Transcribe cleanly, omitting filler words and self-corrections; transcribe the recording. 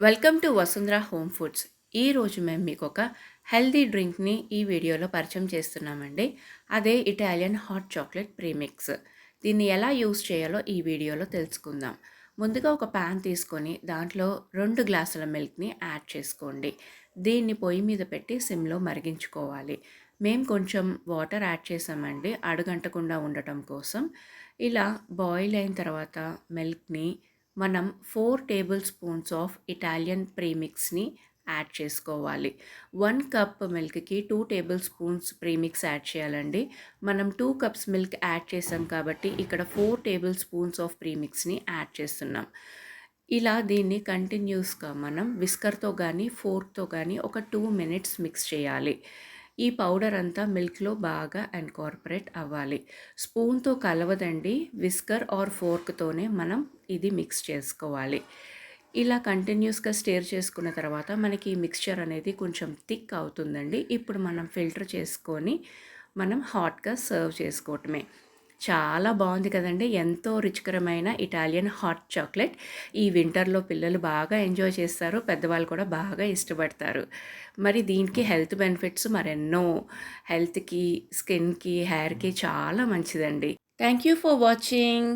Welcome to Vasundhara home foods. ఈరోజు మేము మీకు ఒక హెల్దీ డ్రింక్ని ఈ వీడియోలో పరిచయం చేస్తున్నామండి. అదే ఇటాలియన్ హాట్ చాక్లెట్ ప్రీమిక్స్. దీన్ని ఎలా యూస్ చేయాలో ఈ వీడియోలో తెలుసుకుందాం. ముందుగా ఒక ప్యాన్ తీసుకొని దాంట్లో 2 గ్లాసుల మిల్క్ని యాడ్ చేసుకోండి. దీన్ని పొయ్యి మీద పెట్టి సిమ్లో మరిగించుకోవాలి. మేము కొంచెం వాటర్ యాడ్ చేసామండి అడుగంటకుండా ఉండటం కోసం. ఇలా బాయిల్ అయిన తర్వాత మిల్క్ని మనం 4 టేబుల్ స్పూన్స్ ఆఫ్ ఇటాలియన్ ప్రీమిక్స్ని యాడ్ చేసుకోవాలి. 1 కప్ మిల్క్కి 2 టేబుల్ స్పూన్స్ ప్రీమిక్స్ యాడ్ చేయాలండి. మనం 2 కప్స్ మిల్క్ యాడ్ చేసాం కాబట్టి ఇక్కడ 4 టేబుల్ స్పూన్స్ ఆఫ్ ప్రీమిక్స్ని యాడ్ చేస్తున్నాం. ఇలా దీన్ని కంటిన్యూస్గా మనం విస్కర్తో కానీ ఫోర్క్తో కానీ ఒక 2 మినిట్స్ మిక్స్ చేయాలి. ఈ పౌడర్ అంతా మిల్క్లో బాగా ఇన్కార్పొరేట్ అవ్వాలి. స్పూన్తో కలవదండి, విస్కర్ ఆర్ ఫోర్క్తోనే మనం ఇది మిక్స్ చేసుకోవాలి. ఇలా కంటిన్యూస్గా స్టిర్ చేసుకున్న తర్వాత మనకి ఈ మిక్స్చర్ అనేది కొంచెం థిక్ అవుతుందండి. ఇప్పుడు మనం ఫిల్టర్ చేసుకొని మనం హాట్గా సర్వ్ చేసుకోవటమే. చాలా బాగుంది కదండి. ఎంతో రుచికరమైన ఇటాలియన్ హాట్ చాక్లెట్. ఈ వింటర్లో పిల్లలు బాగా ఎంజాయ్ చేస్తారు, పెద్దవాళ్ళు కూడా బాగా ఇష్టపడతారు. మరి దీనికి హెల్త్ బెనిఫిట్స్ మరెన్నో. హెల్త్కి, స్కిన్కి, హెయిర్కి చాలా మంచిదండి. Thank you for watching.